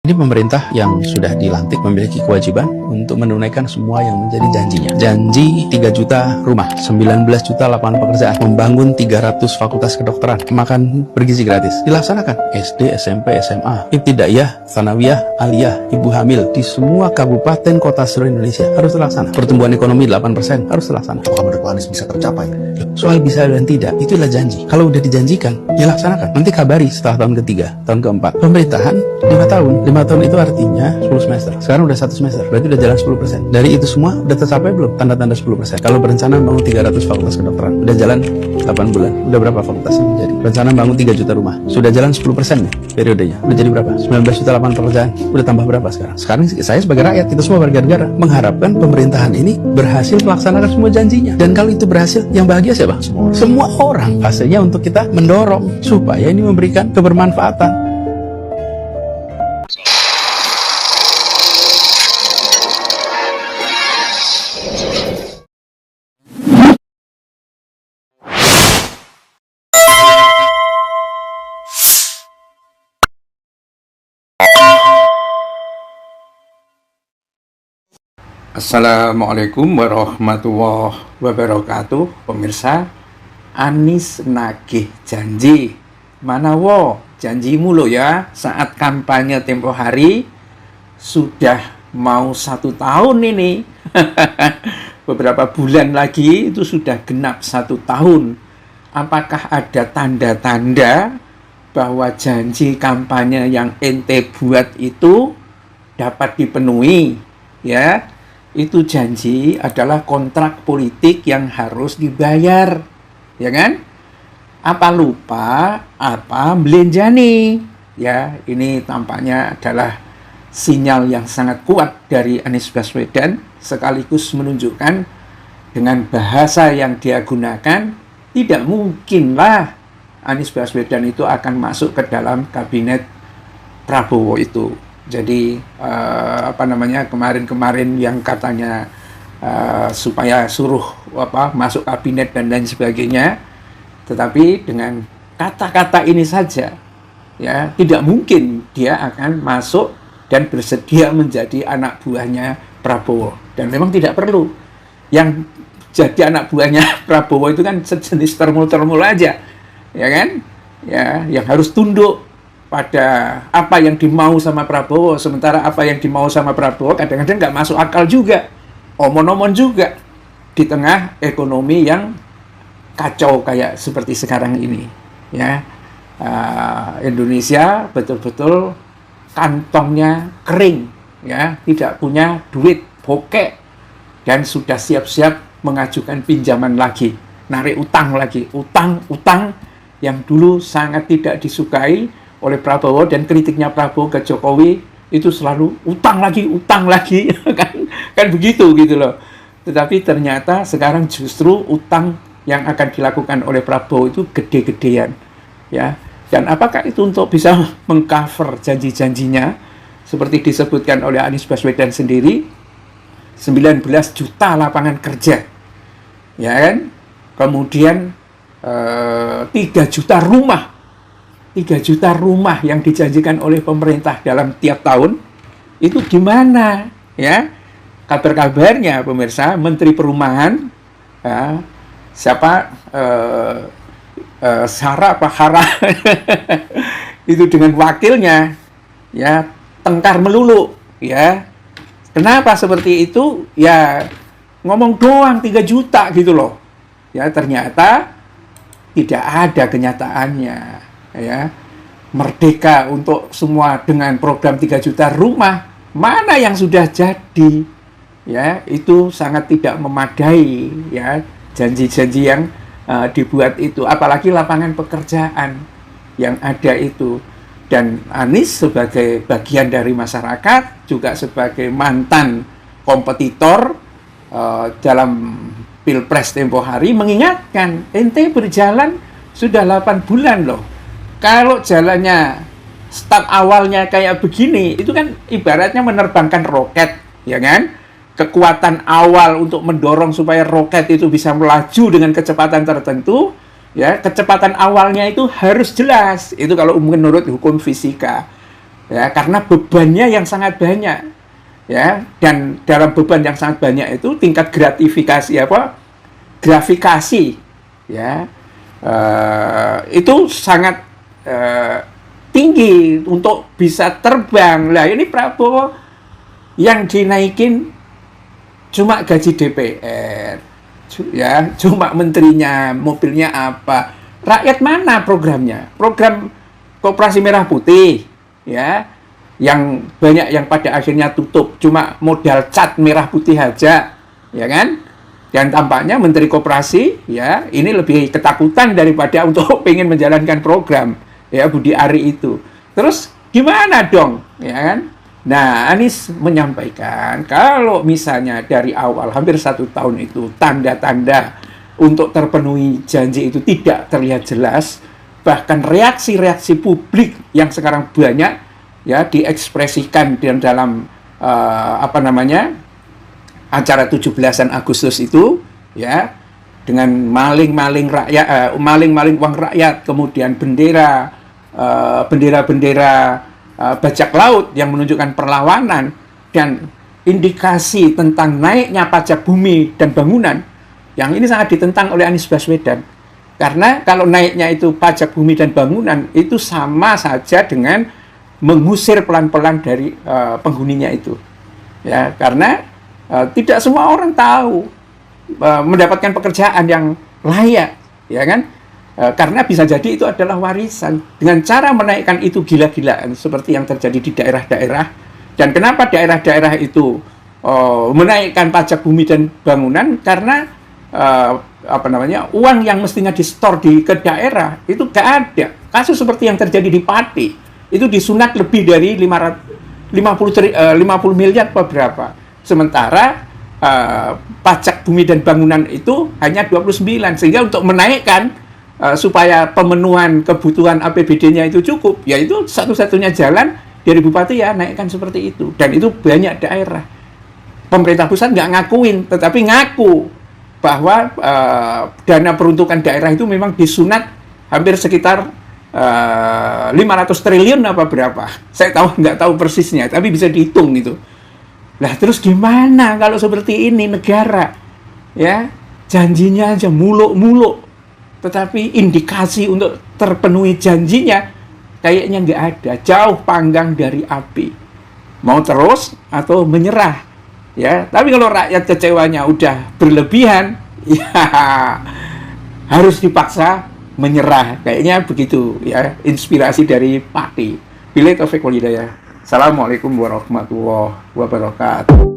Ini pemerintah yang sudah dilantik memiliki kewajiban untuk menunaikan semua yang menjadi janjinya. Janji 3 juta rumah, 19 juta lapangan pekerjaan, membangun 300 fakultas kedokteran, makan bergizi gratis. Dilaksanakan SD, SMP, SMA, ibtidaiyah, tsanawiyah, aliyah, ibu hamil di semua kabupaten kota seluruh Indonesia harus terlaksana. Pertumbuhan ekonomi 8% harus terlaksana. Apakah menurut Pak Anies bisa tercapai? Soal bisa dan tidak, itulah janji. Kalau udah dijanjikan, ya laksanakan. Nanti kabari setelah tahun ketiga, tahun keempat. Pemerintahan 5 tahun. 5 tahun itu artinya 10 semester. Sekarang udah 1 semester, berarti udah jalan 10%. Dari itu semua udah tercapai belum? Tanda-tanda 10%. Kalau berencana bangun 300 fakultas kedokteran, udah jalan 8 bulan. Udah berapa fakultas yang menjadi? Rencana bangun 3 juta rumah. Sudah jalan 10% nih periodenya. Udah jadi berapa? 19 juta lapangan pekerjaan. Udah tambah berapa sekarang? Sekarang saya sebagai rakyat, kita semua warga negara, mengharapkan pemerintahan ini berhasil melaksanakan semua janjinya. Dan kalau itu berhasil, yang bahagia siapa? Semua orang. Hasilnya untuk kita mendorong supaya ini memberikan kebermanfaatan. Assalamualaikum warahmatullahi wabarakatuh. Pemirsa, Anies nagih janji. Mana wo janjimu lo ya, saat kampanye tempo hari. Sudah mau 1 tahun ini. Beberapa bulan lagi itu sudah genap 1 tahun. Apakah ada tanda-tanda bahwa janji kampanye yang ente buat itu dapat dipenuhi? Ya, itu janji adalah kontrak politik yang harus dibayar, ya kan? Apa lupa, apa belenjani? Ya, ini tampaknya adalah sinyal yang sangat kuat dari Anies Baswedan, sekaligus menunjukkan dengan bahasa yang dia gunakan, tidak mungkinlah Anies Baswedan itu akan masuk ke dalam kabinet Prabowo itu. Jadi kemarin yang katanya supaya suruh masuk kabinet dan lain sebagainya, tetapi dengan kata-kata ini saja, ya tidak mungkin dia akan masuk dan bersedia menjadi anak buahnya Prabowo. Dan memang tidak perlu. Yang jadi anak buahnya Prabowo itu kan sejenis termul-termul aja, ya kan? Ya, yang harus tunduk pada apa yang dimau sama Prabowo, sementara apa yang dimau sama Prabowo kadang-kadang nggak masuk akal juga, omon-omon juga di tengah ekonomi yang kacau kayak seperti sekarang ini, ya. Indonesia betul-betul kantongnya kering, ya, tidak punya duit, bokek, dan sudah siap-siap mengajukan pinjaman lagi, narik utang lagi, utang yang dulu sangat tidak disukai oleh Prabowo, dan kritiknya Prabowo ke Jokowi itu selalu utang lagi kan begitu gitu loh. Tetapi ternyata sekarang justru utang yang akan dilakukan oleh Prabowo itu gede-gedean, ya. Dan apakah itu untuk bisa mengcover janji-janjinya seperti disebutkan oleh Anies Baswedan sendiri, 19 juta lapangan kerja, ya kan? Kemudian 3 juta rumah. 3 juta rumah yang dijanjikan oleh pemerintah dalam tiap tahun, itu gimana? Ya, kabar-kabarnya pemirsa, Menteri Perumahan, ya, siapa? Sarah apa Hara itu dengan wakilnya, ya, tengkar melulu, ya. Kenapa seperti itu? Ya, ngomong doang 3 juta gitu loh. Ya, ternyata tidak ada kenyataannya. Ya, merdeka untuk semua dengan program 3 juta rumah, mana yang sudah jadi? Ya, itu sangat tidak memadai, ya, janji-janji yang dibuat itu, apalagi lapangan pekerjaan yang ada itu. Dan Anies sebagai bagian dari masyarakat, juga sebagai mantan kompetitor dalam Pilpres tempo hari, mengingatkan, ente berjalan sudah 8 bulan loh. Kalau jalannya start awalnya kayak begini, itu kan ibaratnya menerbangkan roket, ya kan? Kekuatan awal untuk mendorong supaya roket itu bisa melaju dengan kecepatan tertentu, ya, kecepatan awalnya itu harus jelas. Itu kalau menurut hukum fisika. ya, karena bebannya yang sangat banyak, ya, dan dalam beban yang sangat banyak itu tingkat grafikasi, ya, itu sangat tinggi untuk bisa terbang. Lah ini Prabowo yang dinaikin cuma gaji DPR, ya, cuma menterinya, mobilnya apa. Rakyat mana programnya? Program Koperasi Merah Putih, ya, yang banyak yang pada akhirnya tutup, cuma modal cat merah putih aja, ya kan? Dan tampaknya Menteri Koperasi, ya, ini lebih ketakutan daripada untuk pengen menjalankan program, ya, Budi Ari itu. Terus gimana dong, ya kan? Nah, Anies menyampaikan kalau misalnya dari awal hampir 1 tahun itu tanda-tanda untuk terpenuhi janji itu tidak terlihat jelas, bahkan reaksi-reaksi publik yang sekarang banyak, ya, diekspresikan dalam acara 17-an Agustus itu, ya, dengan maling-maling rakyat, maling-maling uang rakyat, kemudian bendera-bendera bajak laut yang menunjukkan perlawanan, dan indikasi tentang naiknya pajak bumi dan bangunan, yang ini sangat ditentang oleh Anies Baswedan. Karena kalau naiknya itu pajak bumi dan bangunan, itu sama saja dengan mengusir pelan-pelan dari penghuninya itu. Ya, karena tidak semua orang tahu mendapatkan pekerjaan yang layak, ya kan? Karena bisa jadi itu adalah warisan. Dengan cara menaikkan itu gila-gilaan seperti yang terjadi di daerah-daerah. Dan kenapa daerah-daerah itu menaikkan pajak bumi dan bangunan? Karena uang yang mestinya di-store ke daerah itu nggak ada. Kasus seperti yang terjadi di Pati itu disunat lebih dari 50 miliar apa berapa. Sementara pajak bumi dan bangunan itu hanya 29. Sehingga untuk menaikkan supaya pemenuhan kebutuhan APBD-nya itu cukup, yaitu satu-satunya jalan dari bupati, ya, naikkan seperti itu. Dan itu banyak daerah. Pemerintah pusat nggak ngakuin, tetapi ngaku bahwa dana peruntukan daerah itu memang disunat hampir sekitar 500 triliun apa berapa. Saya nggak tahu persisnya, tapi bisa dihitung itu. Nah, terus gimana kalau seperti ini negara, ya, janjinya aja muluk-muluk, tetapi indikasi untuk terpenuhi janjinya kayaknya nggak ada, jauh panggang dari api. Mau terus atau menyerah, ya. Tapi kalau rakyat kecewanya udah berlebihan, ya harus dipaksa menyerah. Kayaknya begitu, ya, inspirasi dari Pati. Billahi taufiq wal hidayah. Assalamualaikum warahmatullahi wabarakatuh.